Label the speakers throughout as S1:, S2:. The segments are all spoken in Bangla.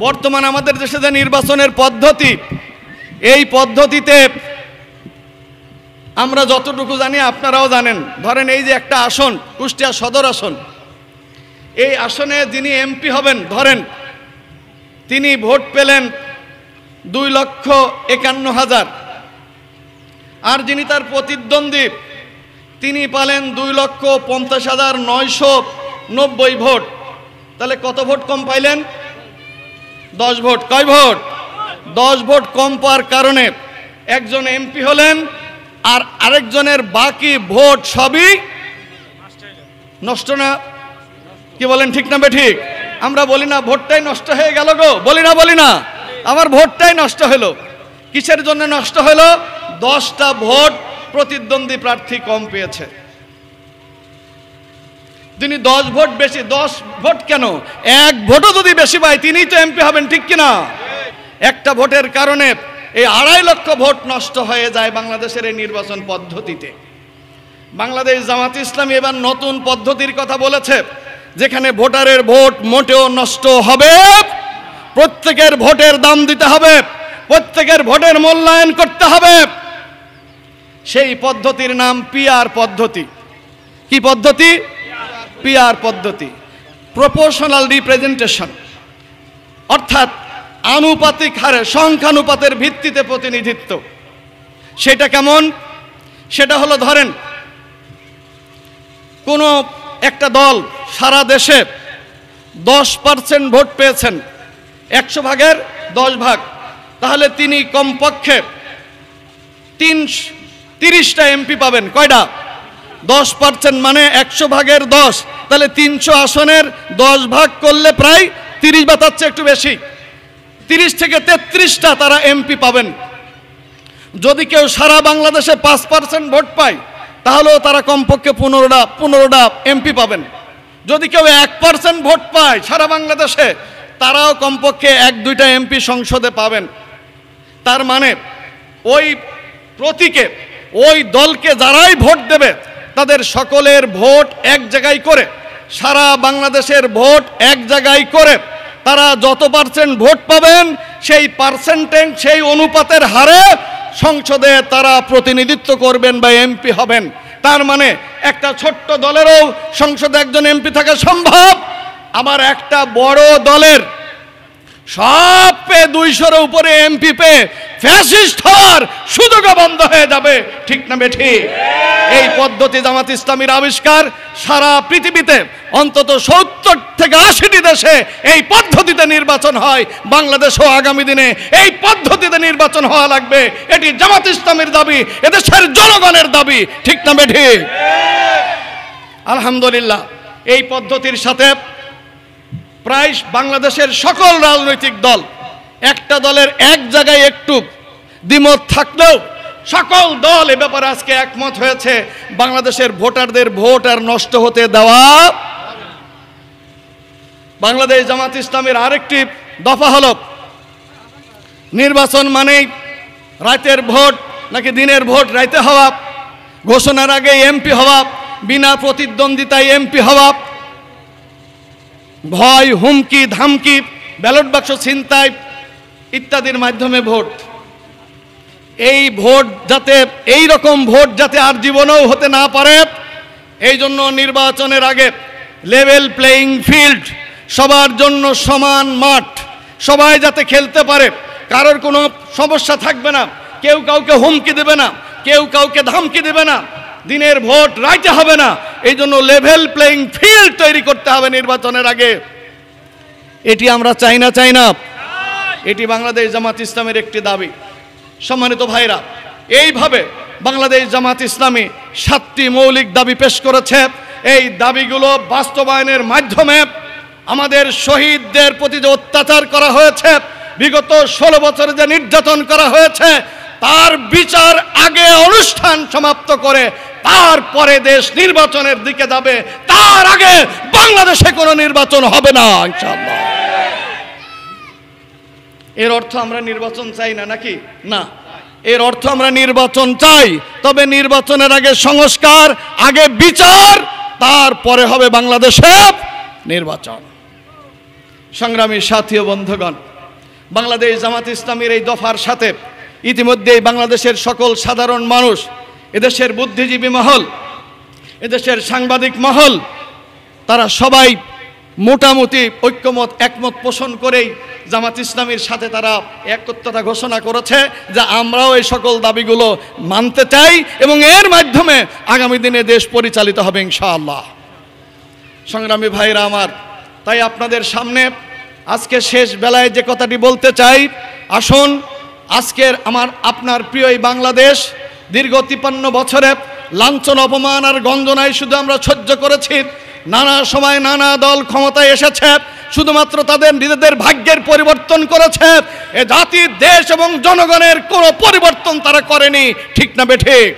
S1: বর্তমান আমাদের দেশে যে নির্বাচনের পদ্ধতি, এই পদ্ধতিতে আমরা যতটুকু জানি আপনারাও জানেন। ধরেন এই যে একটা আসন, কুষ্টিয়া সদর আসন, এই আসনে যিনি এমপি হবেন, ধরেন তিনি ভোট পেলেন 2,51,000, আর যিনি তার প্রতিদ্বন্দ্বী তিনি পেলেন 2,50,990 ভোট। তাহলে কত ভোট কম পাইলেন? 10 ভোট। কয় ভোট? 10 ভোট কম পাওয়ার কারণে একজন এমপি হলেন, আর আরেকজনের বাকি ভোট সবই নষ্ট। না কি বলেন? ঠিক না বেঠিক? আমরা বলি না ভোটটাই নষ্ট হয়ে গেল গো? বলি না আমার ভোটটাই নষ্ট হলো। কিসের জন্য নষ্ট হলো? 10টা ভোট প্রতিদ্বন্দ্বী প্রার্থী কম পেয়েছে। তিনি 10 ভোট বেশি। 10 ভোট কেন, 1 ভোটও যদি বেশি পায় তিনিই তো এমপি হবেন, ঠিক কিনা? একটা ভোটের কারণে এই 2.5 লক্ষ ভোট নষ্ট হয়ে যায় বাংলাদেশের এই নির্বাচন পদ্ধতিতে। বাংলাদেশ জামাত ইসলামী এবার নতুন পদ্ধতির কথা বলেছে, যেখানে ভোটারের ভোট মোটেও নষ্ট হবে, প্রত্যেকের ভোটের দাম দিতে হবে, প্রত্যেকের ভোটের মূল্যায়ন করতে হবে। সেই পদ্ধতির নাম পিআর পদ্ধতি। কি পদ্ধতি? পিআর পদ্ধতি, প্রপোর্শনাল রিপ্রেজেন্টেশন, অর্থাৎ আনুপাতিক হারে সংখ্যানুপাতের ভিত্তিতে প্রতিনিধিত্ব। সেটা কেমন? সেটা হলো, ধরেন কোনো একটা দল সারা দেশে 10% ভোট পেয়েছেন, 100 ভাগের 10 ভাগ, তাহলে তিনি কমপক্ষে 30টা এমপি পাবেন। কয়টা? 10% মানে 100 ভাগের 10, তাহলে 300 আসনের 10 ভাগ করলে প্রায় 30, বা তার চেয়ে একটু বেশি, 30 থেকে 33টা তারা এমপি পাবেন। যদি কেউ সারা বাংলাদেশে 5% ভোট পায়, তাহলেও তারা কমপক্ষে 15টা এমপি পাবেন। যদি কেউ 1% ভোট পায় সারা বাংলাদেশে, তারাও কমপক্ষে 1-2টা এমপি সংসদে পাবেন। তার মানে ওই প্রতীকে, ওই দলকে যারাই ভোট দেবে তাদের সকলের ভোট এক জায়গায় করে, সারা বাংলাদেশের ভোট এক জায়গায় করে তারা যত পার্সেন্ট ভোট পাবেন সেই পার্সেন্টেজ, সেই অনুপাতের হারে সংসদে তারা প্রতিনিধিত্ব করবেন বা এমপি হবেন। তার মানে একটা ছোট্ট দলেরও সংসদে একজন এমপি থাকা সম্ভব, আবার একটা বড় দলের সব পেয়ে 200-এর উপরে এমপি পেয়ে ফ্যাসিস্ট হওয়ার সুযোগও বন্ধ হয়ে যাবে, ঠিক না বেঠিক? এই পদ্ধতি জামাত ইসলামীর আবিষ্কার। সারা পৃথিবীতে অন্তত 70 থেকে 80টি দেশে এই পদ্ধতিতে নির্বাচন হয়। বাংলাদেশেও আগামী দিনে এই পদ্ধতিতে নির্বাচন হওয়া লাগবে। এটি জামাত ইসলামীর দাবি, এদেশের জনগণের দাবি, ঠিক না বেঠিক? আলহামদুলিল্লাহ, এই পদ্ধতির সাথে প্রায় বাংলাদেশের সকল রাজনৈতিক দল, একটা দলের এক জায়গায় একটু দ্বিমত থাকলেও সকল দল এ ব্যাপারে আজকে একমত হয়েছে, বাংলাদেশের ভোটারদের ভোট আর নষ্ট হতে দেওয়া। বাংলাদেশ জামাত ইসলামের আরেকটি দফা হলো, নির্বাচন মানেই রাতের ভোট নাকি দিনের ভোট রাইতে হওয়া, ঘোষণার আগে এমপি হওয়া, বিনা প্রতিদ্বন্দ্বিতায় এমপি হওয়া, ভয়, হুমকি, ধামকি, ব্যালট বাক্স ছিনতাই ইত্যাদির মাধ্যমে ভোট। এই ভোট যাতে, এই রকম ভোট যাতে আর জীবনেও হতে না পারে, এই জন্য নির্বাচনের আগে লেভেল প্লেয়িং ফিল্ড, সবার জন্য সমান মাঠ, সবাই যাতে খেলতে পারে, কারোর কোনো সমস্যা থাকবে না, কেউ কাউকে হুমকি দেবে না, কেউ কাউকে ধামকি দেবে না, দিনের ভোট রাইতে হবে না, এই জন্য লেভেল প্লেয়িং ফিল্ড তৈরি করতে হবে নির্বাচনের আগে। এটি আমরা চাই না? এটি বাংলাদেশ জামাত ইসলামের একটি দাবি। সম্মানিত ভাইরা, এইভাবে বাংলাদেশ জামাত ইসলামী 7টি মৌলিক দাবি পেশ করেছে। এই দাবিগুলো বাস্তবায়নের মাধ্যমে আমাদের শহীদদের প্রতি যে অত্যাচার করা হয়েছে, বিগত 16 বছরে যে নির্যাতন করা হয়েছে, তার বিচার আগে অনুষ্ঠান সমাপ্ত করে তারপরে দেশ নির্বাচনের দিকে যাবে। তার আগে বাংলাদেশে কোনো নির্বাচন হবে না ইনশাআল্লাহ। এর অর্থ আমরা নির্বাচন চাই না নাকি? না, এর অর্থ আমরা নির্বাচন চাই, তবে নির্বাচনের আগে সংস্কার, আগে বিচার, তারপরে হবে বাংলাদেশে নির্বাচন। সংগ্রামী সাথী ও বন্ধুগণ, বাংলাদেশ জামাত ইসলামীর এই দফার সাথে ইতিমধ্যেই বাংলাদেশের সকল সাধারণ মানুষ, এদেশের বুদ্ধিজীবী মহল, এদেশের সাংবাদিক মহল, তারা সবাই মোটামুটি ঐক্যমত একমত পোষণ করেই জামাত ইসলামীর সাথে তারা একত্রতা ঘোষণা করেছে যে আমরাও এই সকল দাবিগুলো মানতে চাই এবং এর মাধ্যমে আগামী দিনে দেশ পরিচালিত হবে ইনশাআল্লাহ। সংগ্রামী ভাইরা আমার, তাই আপনাদের সামনে আজকে শেষ বেলায় যে কথাটি বলতে চাই, আসুন আজকের আপনার প্রিয় এই বাংলাদেশ দীর্ঘ 53 বছরে লাঞ্ছন, অপমান আর গঞ্জনায় শুধু আমরা সহ্য করেছি। নানা সময় নানা দল ক্ষমতায় এসেছে, শুধুমাত্র তাদের নিজেদের ভাগ্যের পরিবর্তন করেছে। এ জাতির, দেশ এবং জনগণের কোনো পরিবর্তন তারা করেনি, ঠিক না বেঠিক?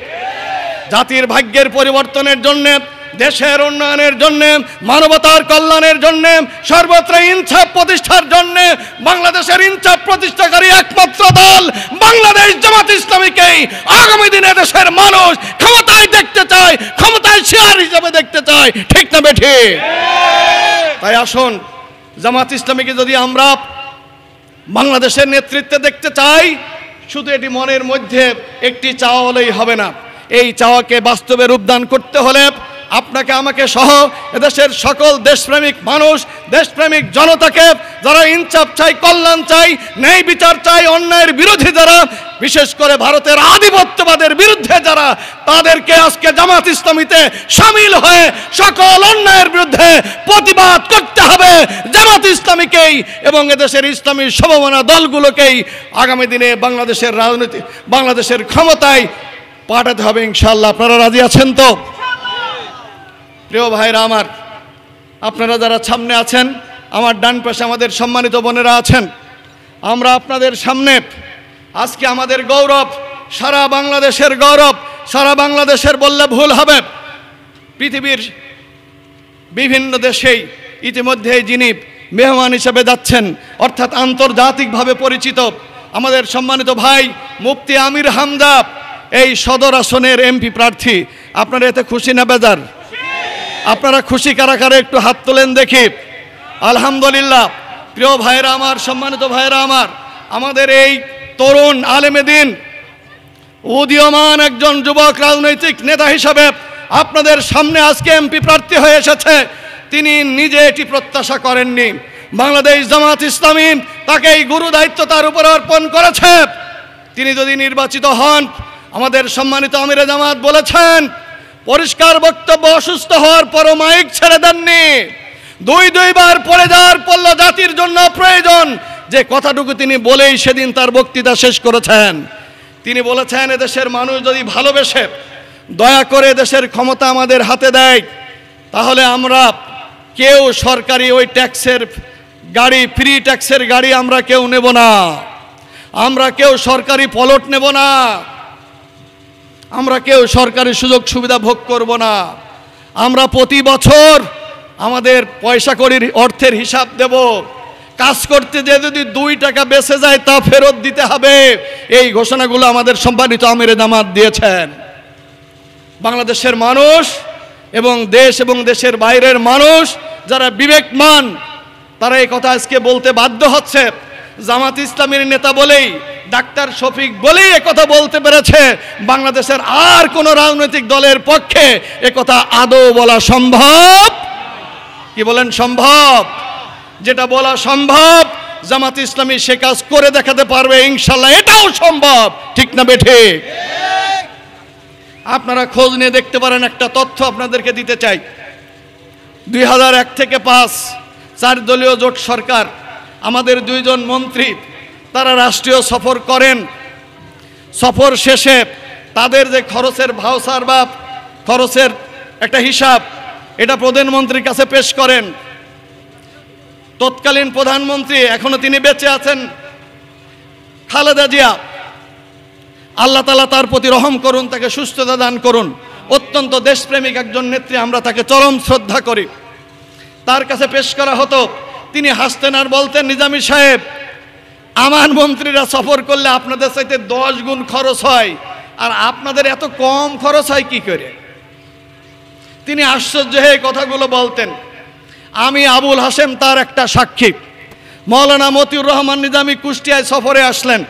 S1: জাতির ভাগ্যের পরিবর্তনের জন্য, দেশের উন্নয়নের জন্য, মানবতার কল্যাণের জন্য, সর্বত্র ইনসাফ প্রতিষ্ঠার জন্য বাংলাদেশের ইনসাফ প্রতিষ্ঠাকারী একমাত্র দল বাংলাদেশ জামাত ইসলামীকেই আগামী দিনে দেশের মানুষ ক্ষমতায় দেখতে চায়, ক্ষমতায় শেয়ার হিসেবে দেখতে চায়, ঠিক না বেঠিক? তাই আসুন, জামাত ইসলামীকে যদি আমরা বাংলাদেশের নেতৃত্বে দেখতে চাই, শুধু এটি মনের মধ্যে একটি চাওয়া হলেই হবে না। এই চাওয়াকে বাস্তবে রূপদান করতে হলে আপনাকে, আমাকে সহ এদেশের সকল দেশপ্রেমিক মানুষ, দেশপ্রেমিক জনতাকে, যারা ইনসাফ চাই, কল্যাণ চাই, ন্যায় বিচার চাই, অন্যায়ের বিরোধী যারা, বিশেষ করে ভারতের আধিপত্যবাদের বিরুদ্ধে যারা, তাদেরকে আজকে জামাত ইসলামীতে শামিল হয়ে সকল অন্যায়ের বিরুদ্ধে প্রতিবাদ করতে হবে। জামাত ইসলামীকেই এবং এদেশের ইসলামী সমমনা দলগুলোকেই আগামী দিনে বাংলাদেশের রাজনীতি, বাংলাদেশের ক্ষমতায় পাঠাতে হবে ইনশাআল্লাহ। আপনারা রাজি আছেন তো? প্রিয় ভাইরা আমার, আপনারা যারা সামনে আছেন, আমার ডান পাশে আমাদের সম্মানিত বোনেরা আছেন, আমরা আপনাদের সামনে আজকে আমাদের গৌরব, সারা বাংলাদেশের গৌরব, সারা বাংলাদেশের বললে ভুল হবে, পৃথিবীর বিভিন্ন দেশেই ইতিমধ্যে যিনি মেহমান হিসেবে যাচ্ছেন, অর্থাৎ আন্তর্জাতিকভাবে পরিচিত আমাদের সম্মানিত ভাই মুফতি আমির হামজা, এই সদর আসনের এমপি প্রার্থী। আপনারা এতে খুশি না বেজার? আপনারা খুশি কারা কারা একটু হাত তোলেন দেখি। আলহামদুলিল্লাহ। প্রিয় ভাইরা আমার, সম্মানিত ভাইরা আমার, আমাদের এই তরুণ আলেমে দ্বীন, উদীয়মান একজন যুবক রাজনৈতিক নেতা হিসাবে আপনাদের সামনে আজকে এমপি প্রার্থী হয়ে এসেছে। তিনি নিজে এটি প্রত্যাশা করেননি, বাংলাদেশ জামাত ইসলামী তাকে এই গুরু দায়িত্ব তার উপর অর্পণ করেছে। তিনি যদি নির্বাচিত হন, আমাদের সম্মানিত আমিরে জামাত বলেছেন, পরিষ্কার বক্তব্য, অসুস্থ হওয়ার পরও মাইক ছেড়ে দেননি। দুইবার পড়ে যাওয়ার পল্ল জাতির জন্য প্রয়োজন, যে কথাটুকু তিনি বলেই সেদিন তার বক্তৃতা শেষ করেছেন। তিনি বলেছেন, এদেশের মানুষ যদি ভালোবেসে দয়া করে দেশের ক্ষমতা আমাদের হাতে দেয়, তাহলে আমরা কেউ সরকারি ওই ট্যাক্সের গাড়ি, ফ্রি ট্যাক্সের গাড়ি আমরা কেউ নেব না, আমরা কেউ সরকারি প্লট নেব না, আমরা কেউ সরকারি সুযোগ সুবিধা ভোগ করব না। আমরা প্রতি বছর আমাদের পয়সা কড়ির অর্থের হিসাব দেব, কাজ করতে যে যদি 2 টাকা বেঁচে যায় তা ফেরত দিতে হবে। এই ঘোষণাগুলো আমাদের সম্মানিত আমিরে জামাত দিয়েছেন। বাংলাদেশের মানুষ এবং দেশের বাইরের মানুষ যারা বিবেকমান, তারা এই কথা আজকে বলতে বাধ্য হচ্ছে। জামাত ইসলামীর নেতা বলেই, ডাক্তার শফিক বলেই একথা বলতে পেরেছে। বাংলাদেশের আর কোন রাজনৈতিক দলের পক্ষে একথা আদৌ বলা সম্ভব? কি বলেন সম্ভব? যেটা বলা সম্ভব জামাত ইসলামী সে কাজ করে দেখাতে পারবে ইনশাআল্লাহ, এটাও সম্ভব, ঠিক না বেঠিক? আপনারা খোঁজ নিয়ে দেখতে পারেন। একটা তথ্য আপনাদেরকে দিতে চাই। 2001 থেকে 5 4 দলীয় জোট সরকার, আমাদের 2 জন মন্ত্রী তারা রাষ্ট্রীয় সফর করেন। সফর শেষে তাদের যে খরচের ভাউচার বা খরচের একটা হিসাব, এটা প্রধানমন্ত্রীর কাছে পেশ করেন। তৎকালীন প্রধানমন্ত্রী, এখনো তিনি বেঁচে আছেন, খালেদা জিয়া, আল্লাহ তাআলা তার প্রতি রহম করুন, তাকে সুস্থতা দান করুন। অত্যন্ত দেশপ্রেমিক একজন নেত্রী, আমরা তাকে চরম শ্রদ্ধা করি। তার কাছে পেশ করা হতো, তিনি হাসতেন আর বলতেন, নিজামী সাহেব, আমার মন্ত্রীরা সফর করলে আপনাদের চাইতে 10 গুণ খরচ হয়, আর আপনাদের এত কম খরচ হয় কি করে? তিনি আশ্চর্য হয়ে কথাগুলো বলতেন। আমি আবুল হাশেম তার একটা সাক্ষী। মাওলানা মতিউর রহমান নিজামী কুষ্টিয়ায় সফরে আসলেন।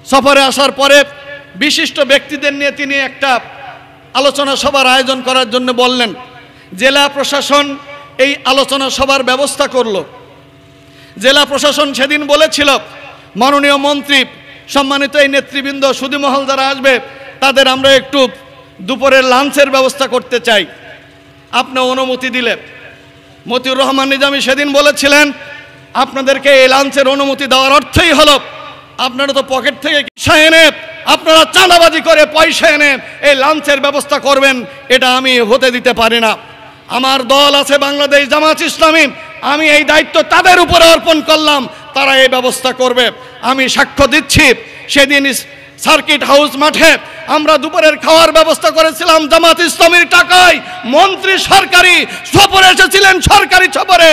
S1: সফরে আসার পরে বিশিষ্ট ব্যক্তিদের নিয়ে তিনি একটা আলোচনা সভার আয়োজন করার জন্য বললেন। জেলা প্রশাসন এই আলোচনা সভার ব্যবস্থা করলো। জেলা প্রশাসন সেদিন বলেছিল, মাননীয় মন্ত্রী, সম্মানিত এই নেতৃবৃন্দ, সুধীমহল যারা আসবে তাদের আমরা একটু দুপুরের লাঞ্চের ব্যবস্থা করতে চাই, আপনি অনুমতি দিলে। মতিউর রহমান নিজামী সেদিন বলেছিলেন, আপনাদেরকে এই লাঞ্চের অনুমতি দেওয়ার অর্থই হলো আপনারা তো পকেট থেকে পয়সা এনে, আপনারা চাঁদাবাজি করে পয়সা এনে এই লাঞ্চের ব্যবস্থা করবেন, এটা আমি হতে দিতে পারি না। আমার দল আছে বাংলাদেশ জামাত ইসলামী, আমি এই দায়িত্ব তাদের উপরে অর্পণ করলাম, তারা এই ব্যবস্থা করবে। আমি সাক্ষ্য দিচ্ছি, সেদিন সার্কিট হাউস মাঠে আমরা দুপুরের খাওয়ার ব্যবস্থা করেছিলাম জামাত ইসলামীর টাকায়। মন্ত্রী সরকারি সফরে এসেছিলেন, সরকারি সফরে,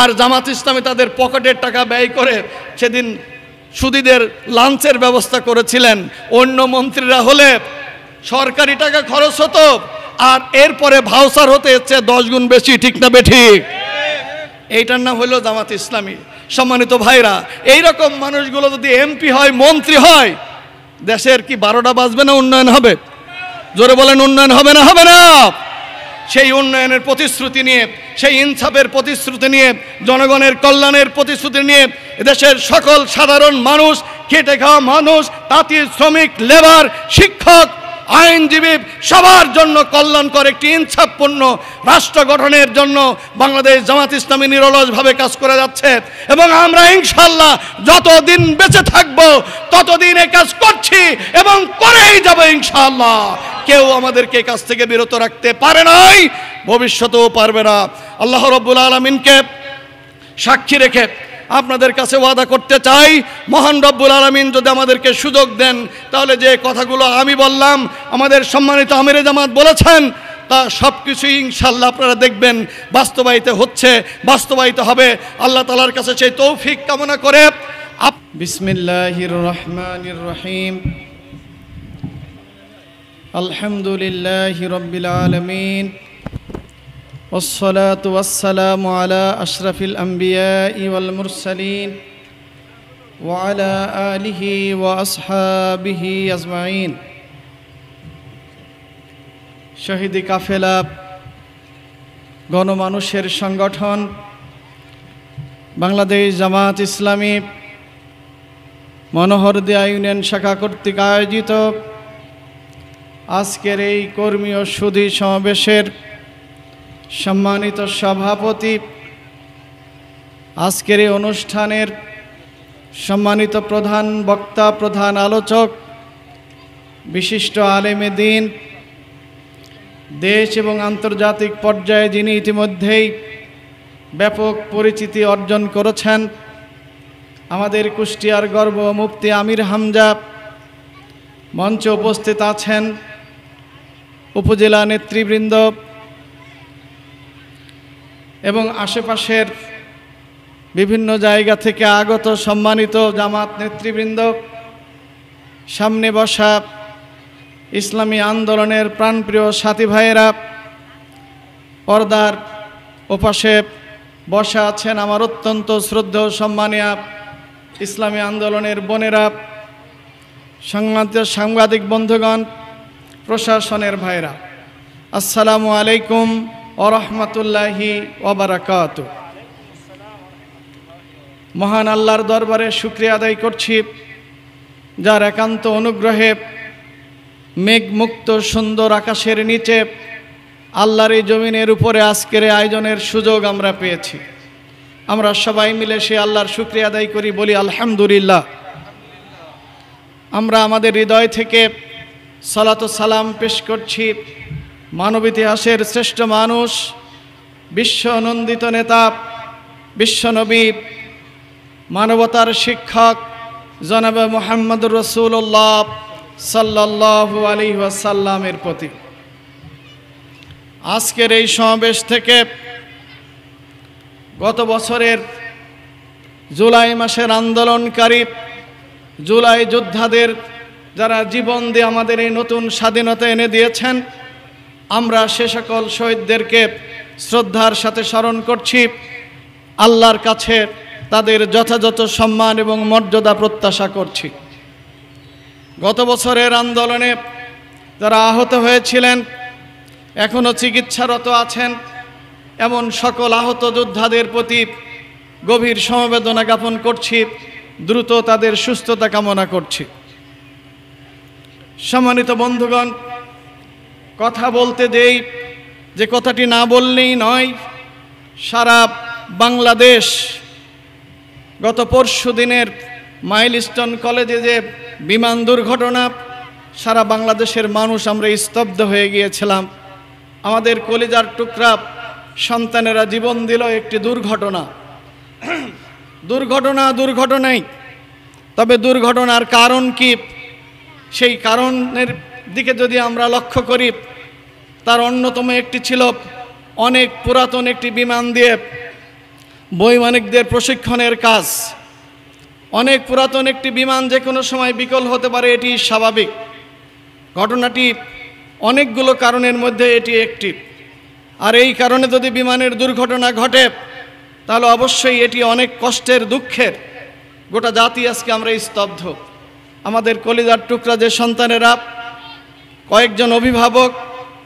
S1: আর জামাত ইসলামী তাদের পকেটের টাকা ব্যয় করে সেদিন সুদীদের লাঞ্চের ব্যবস্থা করেছিলেন। অন্য মন্ত্রীরা হলে সরকারি টাকা খরচ হতো, আর এরপরে ভাউচার হতে হচ্ছে 10 গুণ বেশি, ঠিক না বেঠিক? এইটার নাম হলো জামাত ইসলামী। সম্মানিত ভাইরা, এইরকম মানুষগুলো যদি এমপি হয়, মন্ত্রী হয়, দেশের কি 12টা বাজবে না? উন্নয়ন হবে? জোরে বলেন, উন্নয়ন হবে না? হবে না? সেই উন্নয়নের প্রতিশ্রুতি নিয়ে, সেই ইনসাফের প্রতিশ্রুতি নিয়ে, জনগণের কল্যাণের প্রতিশ্রুতি নিয়ে দেশের সকল সাধারণ মানুষ, খেটে খাওয়া মানুষ, তাঁতি, শ্রমিক, লেবার, শিক্ষক, আইনজীবী, সবার জন্য কল্যাণকর একটি ইনসাফপূর্ণ রাষ্ট্র গঠনের জন্য বাংলাদেশ জামাত ইসলামী নিরলসভাবে কাজ করে যাচ্ছে। এবং আমরা ইনশাআল্লাহ যতদিন বেঁচে থাকব ততদিন এই কাজ করছি এবং করেই যাব ইনশাআল্লাহ। কেউ আমাদেরকে এই কাজ থেকে বিরত রাখতে পারে নাই, ভবিষ্যতেও পারবে না। আল্লাহ রাব্বুল আলামিনকে সাক্ষী রেখে আপনাদের কাছে ওয়াদা করতে চাই, মহান রব্বুল আলামিন যদি আমাদেরকে সুযোগ দেন, তাহলে যে কথাগুলো আমি বললাম, আমাদের সম্মানিত আমিরে জামাত বলেছেন, তা সব কিছুই ইনশাআল্লাহ আপনারা দেখবেন বাস্তবায়িত হচ্ছে, বাস্তবায়িত হবে। আল্লাহ তাআলার কাছে সেই তৌফিক কামনা করে বিসমিল্লাহির রহমানির রহিম। আলহামদুলিল্লাহি রাব্বিল আলামিন, والصلاة والسلام على أشرف الأنبياء والمرسلين وعلى آله وأصحابه أجمعين। শহীদ কাফেলা গণমানুষের সংগঠন বাংলাদেশ জামাত ইসলামী মনোহরদিয়া ইউনিয়ন শাখা কর্তৃক আয়োজিত আজকের এই কর্মী ও সুধী সমাবেশের সম্মানিত সভাপতি, আজকের এই অনুষ্ঠানের সম্মানিত প্রধান বক্তা, প্রধান আলোচক, বিশিষ্ট আলেমে দ্বীন, দেশ এবং আন্তর্জাতিক পর্যায়ে যিনি ইতিমধ্যেই ব্যাপক পরিচিতি অর্জন করেছেন, আমাদের কুষ্টিয়ার গর্ব মুফতি আমির হামজা মঞ্চে উপস্থিত আছেন, উপজেলা নেতৃবৃন্দ এবং আশেপাশের বিভিন্ন জায়গা থেকে আগত সম্মানিত জামাত নেতৃবৃন্দ, সামনে বসা ইসলামী আন্দোলনের প্রাণপ্রিয় সাথী ভাইয়েরা, পর্দার ওপাশে বসা আছেন আমার অত্যন্ত শ্রদ্ধেয় সম্মানীয় ইসলামী আন্দোলনের বোনেরা, সাংবাদিক বন্ধুগণ, প্রশাসনের ভাইরা, আসসালামু আলাইকুম ওয়া রাহমাতুল্লাহি ওয়া বারাকাতুহু। মহান আল্লাহর দরবারে শুকরিয়া আদায় করছি, যার একান্ত অনুগ্রহে মেঘমুক্ত সুন্দর আকাশের নিচে আল্লাহর এই জমিনের উপরে আজকের আয়োজনের সুযোগ আমরা পেয়েছি। আমরা সবাই মিলে সে আল্লাহর শুকরিয়া আদায় করি, বলি আলহামদুলিল্লাহ। আমরা আমাদের হৃদয় থেকে সালাত ও সালাম পেশ করছি মানব ইতিহাসের শ্রেষ্ঠ মানুষ, বিশ্বনন্দিত নেতা, বিশ্বনবী, মানবতার শিক্ষক জনাব মুহাম্মদুর রাসূলুল্লাহ সাল্লাল্লাহু আলাইহি ওয়াসাল্লামের প্রতি। আজকের এই সমাবেশ থেকে গত বছরের জুলাই মাসের আন্দোলনকারী জুলাই যোদ্ধাদের, যারা জীবন দিয়ে আমাদের এই নতুন স্বাধীনতা এনে দিয়েছেন, আমরা সে সকল শহীদদেরকে শ্রদ্ধার সাথে স্মরণ করছি। আল্লাহর কাছে তাদের যথাযথ সম্মান এবং মর্যাদা প্রত্যাশা করছি। গত বছরের আন্দোলনে যারা আহত হয়েছিলেন, এখনও চিকিৎসারত আছেন, এমন সকল আহত যোদ্ধাদের প্রতি গভীর সমবেদনা জ্ঞাপন করছি, দ্রুত তাদের সুস্থতা কামনা করছি। সম্মানিত বন্ধুগণ, কথা বলতে দেই যে কথাটি না বললেই নয়। সারা বাংলাদেশ গত পরশু দিনের মাইলস্টোন কলেজে যে বিমান দুর্ঘটনা, সারা বাংলাদেশের মানুষ আমরা স্তব্ধ হয়ে গিয়েছিলাম। আমাদের কলিজার টুকরা সন্তানেরা জীবন দিল একটি দুর্ঘটনা। দুর্ঘটনাই, তবে দুর্ঘটনার কারণ কি, সেই কারণের দিকে যদি আমরা লক্ষ্য করি, তার অন্যতম একটি ছিল অনেক পুরাতন একটি বিমান দিয়ে বৈমানিকদের প্রশিক্ষণের কাজ। অনেক পুরাতন একটি বিমান যে কোনো সময় বিকল হতে পারে, এটি স্বাভাবিক। ঘটনাটি অনেকগুলো কারণের মধ্যে এটি একটি। আর এই কারণে যদি বিমানের দুর্ঘটনা ঘটে, তাহলে অবশ্যই এটি অনেক কষ্টের, দুঃখের। গোটা জাতি আজকে আমরা স্তব্ধ। আমাদের কলিজার টুকরা যে সন্তানেরা, কয়েকজন অভিভাবক,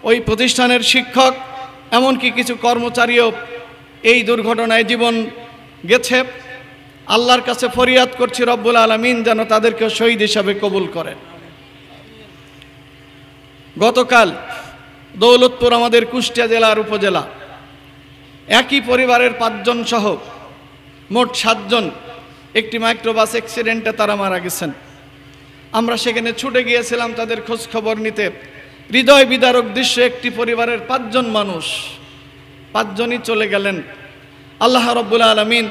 S1: ওই প্রতিষ্ঠানের শিক্ষক, এমনকি কিছু কর্মচারীও এই দুর্ঘটনায় জীবন গেছে। আল্লাহর কাছে ফরিয়াদ করছি রব্বুল আলামিন যেন তাদেরকে শহীদ হিসাবে কবুল করেন। গতকাল দৌলতপুর, আমাদের কুষ্টিয়া জেলার উপজেলা, একই পরিবারের 5 জন সহ মোট 7 জন একটি মাইক্রোবাস অ্যাক্সিডেন্টে তারা মারা গেছেন। আমরা সেখানে ছুটে গিয়েছিলাম তাদের খোঁজ খবর নিতে। হৃদয় বিদারক দৃশ্য, একটি পরিবারের 5 জন মানুষ, 5 জনই চলে গেলেন। আল্লাহ রব্বুল আলামিন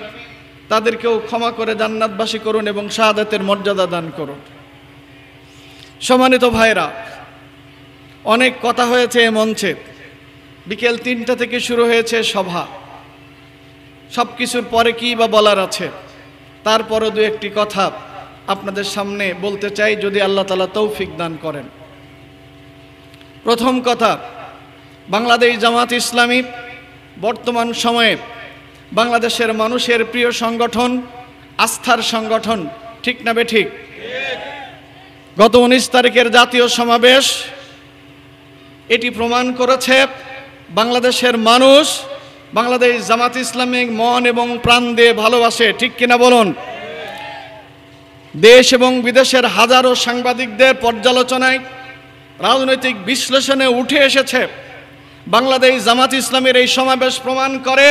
S1: তাদেরকেও ক্ষমা করে জান্নাতবাসী করুন এবং শাহাদাতের মর্যাদা দান করুন। সম্মানিত ভাইরা, অনেক কথা হয়েছে এ মঞ্চে। বিকেল 3টা থেকে শুরু হয়েছে সভা। সব কিছুর পরে কি বা বলার আছে, তারপরও 2-1টি কথা আপনাদের সামনে বলতে চাই, যদি আল্লাহ তাআলা তৌফিক দান করেন। প্রথম কথা, বাংলাদেশ জামাত ইসলামী বর্তমান সময়ে বাংলাদেশের মানুষের প্রিয় সংগঠন, আস্থার সংগঠন, ঠিক না বেঠিক? গত 19 তারিখের জাতীয় সমাবেশ এটি প্রমাণ করেছে বাংলাদেশের মানুষ বাংলাদেশ জামাত ইসলামী মন এবং প্রাণ দিয়ে ভালোবাসে, ঠিক কিনা বলুন? দেশ এবং বিদেশের হাজারো সাংবাদিকদের পর্যালোচনায়, রাজনৈতিক বিশ্লেষণে উঠে এসেছে বাংলাদেশ জামাত ইসলামীর এই সমাবেশ প্রমাণ করে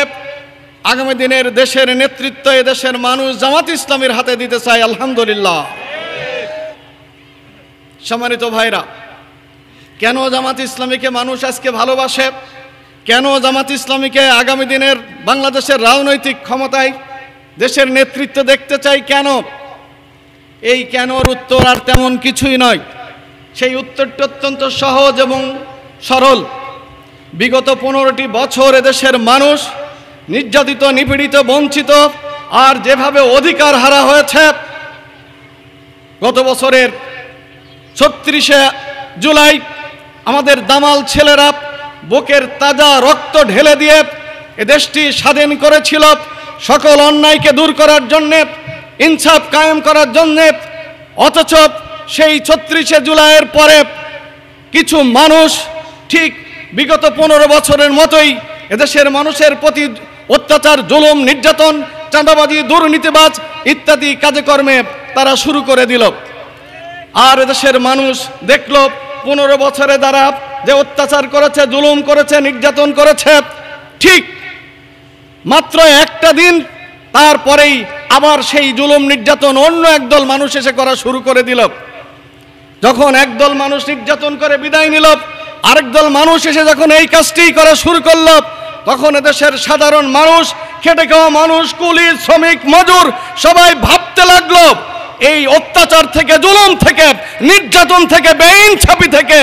S1: আগামী দিনের দেশের নেতৃত্ব এদেশের মানুষ জামাত ইসলামীর হাতে দিতে চায়। আলহামদুলিল্লাহ। সম্মানিত ভাইরা, কেন জামাত ইসলামীকে মানুষ আজকে ভালোবাসে, কেন জামাত ইসলামীকে আগামী দিনের বাংলাদেশের রাজনৈতিক ক্ষমতায় দেশের নেতৃত্ব দেখতে চাই, কেন? এই কেনর উত্তর আর তেমন কিছুই নয়। সেই উত্তরটি অত্যন্ত সহজ এবং সরল। বিগত 15টি বছর এদেশের মানুষ নির্যাতিত, নিপীড়িত, বঞ্চিত আর যেভাবে অধিকার হারা হয়েছে, গত বছরের 36শে জুলাই আমাদের দামাল ছেলেরা বুকের তাজা রক্ত ঢেলে দিয়ে এ দেশটি স্বাধীন করেছিল, সকল অন্যায়কে দূর করার জন্যে, ইনসাফ কায়েম করার জন্যে। অথচ সেই 36শে জুলাইয়ের পরে কিছু মানুষ ঠিক বিগত 15 বছরের মতোই এদেশের মানুষের প্রতি অত্যাচার, জুলুম, নির্যাতন, চাঁদাবাজি, দুর্নীতিবাজ ইত্যাদি কাজকর্মে তারা শুরু করে দিল। আর এদেশের মানুষ দেখল 15 বছরে তারা যে অত্যাচার করেছে, জুলুম করেছে, নির্যাতন করেছে, ঠিক মাত্র একটা দিন তারপরেই আবার সেই জুলুম নির্যাতন অন্য একদল মানুষ এসে করা শুরু করে দিল। যখন একদল মানুষ নির্যাতন করে বিদায় নিল, আরেক দল মানুষ এসে যখন এই কাজটি করা শুরু করল, তখন এদেশের সাধারণ মানুষ, খেটে খাওয়া মানুষ, কুলি, শ্রমিক, মজুর সবাই ভাবতে লাগলো এই অত্যাচার থেকে, জুলুম থেকে, নির্যাতন থেকে, বেইনসাফি থেকে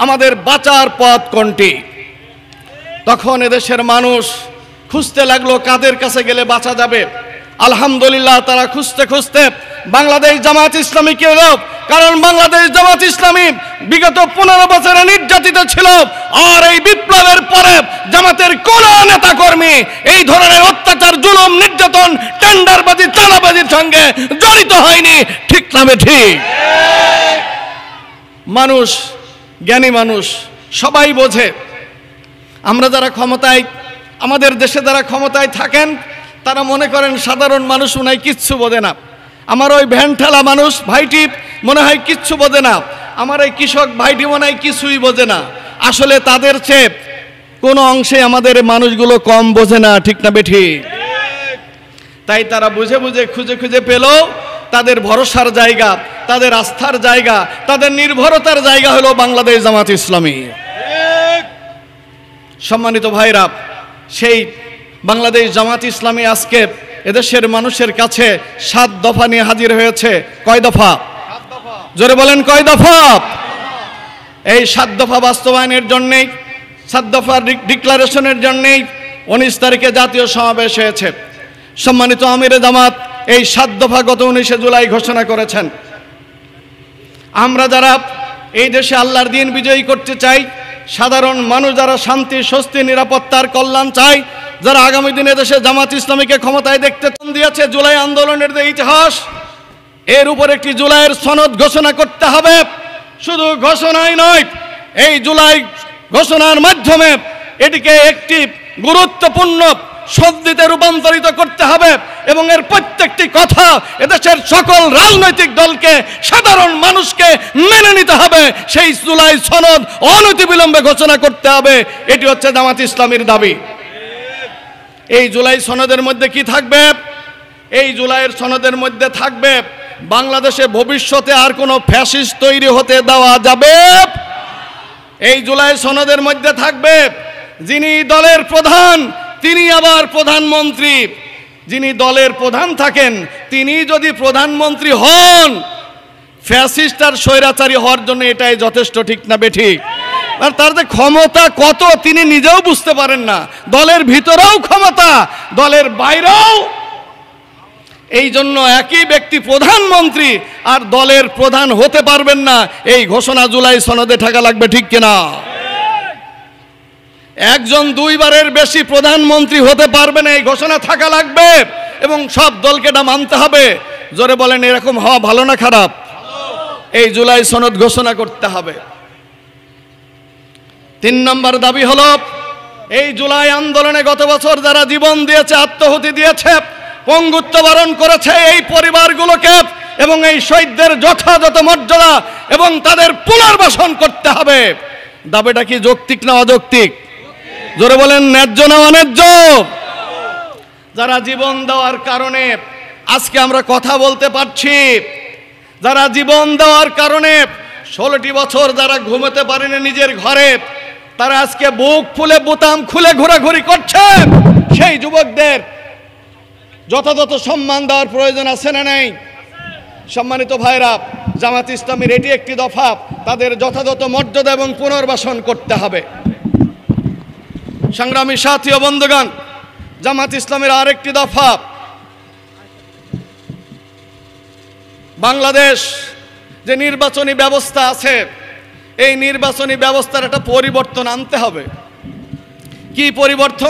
S1: আমাদের বাঁচার পথ কোনটি? তখন এদেশের মানুষ খুঁজতে লাগলো কাদের কাছে গেলে বাঁচা যাবে। আলহামদুলিল্লাহ, তারা খুঁজতে খুঁজতে বাংলাদেশ জামাত ইসলামীকে কারণ বাংলাদেশ জামাত ইসলামী বিগত 15 বছরে নির্যাতিত ছিল, আর এই বিপ্লবের পরে জামাতের কোন নেতা কর্মী এই ধরনের অত্যাচার, জুলুম, নির্যাতন, টেন্ডারবাজি, চাঁদাবাজির সঙ্গে জড়িত হয়নি। ঠিক না ঠিক? মানুষ, জ্ঞানী মানুষ সবাই বোঝে। আমরা যারা ক্ষমতায়, আমাদের দেশে যারা ক্ষমতায় থাকেন, তারা মনে করেন সাধারণ মানুষ মনে হয় কিচ্ছু বোঝে না। আমার ওই ভ্যান ঠেলা মানুষ ভাইটি মনে হয় কিচ্ছু বোঝে না, আমার এই কৃষক ভাইটি মনে হয় কিছুই বোঝে না। আসলে তাদের চেয়ে কোনো অংশে আমাদের মানুষগুলো কম বোঝে না। ঠিক না বেঠিক? তাই তারা বুঝে বুঝে খুঁজে খুঁজে পেল তাদের ভরসার জায়গা, তাদের আস্থার জায়গা, তাদের নির্ভরতার জায়গা হলো বাংলাদেশ জামাত ইসলামী। সম্মানিত ভাইরা, সেই বাংলাদেশ জামাত ইসলামী আজকে এদেশের মানুষের কাছে 7 দফা নিয়ে হাজির হয়েছে। কয় দফা? জোরে বলেন, কয় দফা? এই 7 দফা বাস্তবায়নের জন্যেই, 7 দফা ডিক্লারেশনের জন্যেই 19 তারিখে জাতীয় সমাবেশ হয়েছে। সম্মানিত আমিরে জামাত এই 7 দফা গত 19 জুলাই ঘোষণা করেছেন। আমরা যারা এই দেশে আল্লাহর দিন বিজয়ী করতে চাই, সাধারণ মানুষ যারা শান্তি, স্বস্তি, নিরাপত্তার কল্যাণ চাই, যারা আগামী দিনে দেশে জামাত ইসলামীকে ক্ষমতায় দেখতে দিয়েছে, জুলাই আন্দোলনের যে ইতিহাস, এর উপর একটি জুলাইয়ের সনদ ঘোষণা করতে হবে। শুধু ঘোষণাই নয়, এই জুলাই ঘোষণার মাধ্যমে এটিকে একটি গুরুত্বপূর্ণ সন্ধিতে রূপান্তরিত করতে হবে এবং এর প্রত্যেকটি কথা এদেশের সকল রাজনৈতিক দলকে, সাধারণ মানুষকে মেনে নিতে হবে। সেই জুলাই সনদ অনতিবিলম্বে ঘোষণা করতে হবে। এটি হচ্ছে জামাত ইসলামীর দাবি। এই জুলাই সনদের মধ্যে কি থাকবে? এই জুলাইয়ের সনদের মধ্যে থাকবে বাংলাদেশে ভবিষ্যতে আর কোনো ফ্যাসিস্ট তৈরি হতে দেওয়া যাবে। এই জুলাই সনদের মধ্যে থাকবে যিনি দলের প্রধান তিনি আবার প্রধানমন্ত্রী, যিনি দলের প্রধান থাকেন তিনি যদি প্রধানমন্ত্রী হন, ফ্যাসিস্ট আর স্বৈরাচারী হওয়ার জন্য এটাই যথেষ্ট। ঠিক না বেঠিক? আর তার যে ক্ষমতা কত তিনি নিজেও বুঝতে পারেন না। দলের ভিতরেও ক্ষমতা, দলের বাইরেও। এই জন্য একই ব্যক্তি প্রধানমন্ত্রী আর দলের প্রধান হতে পারবেন না, এই ঘোষণা জুলাই সনদে থাকা লাগবে। ঠিক কিনা? একজন 2 বারের বেশি প্রধানমন্ত্রী হতে পারবে না, এই ঘোষণা থাকা লাগবে এবং সব দলকে এটা মানতে হবে। জোরে বলেন, এরকম হওয়া ভালো না খারাপ? এই জুলাই সনদ ঘোষণা করতে হবে। 3 নম্বর দাবি হলো, এই জুলাই আন্দোলনে গত বছর যারা জীবন দিয়েছে, আত্মাহুতি দিয়েছে, পঙ্গুত্ব বরণ করেছে, এই পরিবারগুলোকে এবং এই শহীদদের যথাযথ মর্যাদা এবং তাদের পুনর্বাসন করতে হবে। দাবিটা কি যৌক্তিক না অযৌক্তিক? জোরে বলেন, ন্যায্য না অন্যায্য? যারা জীবন দেওয়ার কারণে আজকে আমরা কথা বলতে পারছি, যারা জীবন দেওয়ার কারণে 16টি বছর যারা ঘুমাতে পারেনি নিজের ঘরে, তারা আজকে বুক ফুলে বোতাম খুলে ঘোরাঘুরি করছে, সেই যুবকদের যথাযথ সম্মান দেওয়ার প্রয়োজন আছে না নেই? সম্মানিত ভাইরা, জামাত ইসলামীর এটি একটি দফা, তাদের যথাযথ মর্যাদা এবং পুনর্বাসন করতে হবে। সংগ্রামী সাথী ও বন্ধুগণ, জামাত ইসলামের আরেকটি দফা, বাংলাদেশ যে নির্বাচনী ব্যবস্থা আছে, এই নির্বাচনী ব্যবস্থার একটা পরিবর্তন আনতে হবে। কি পরিবর্তন?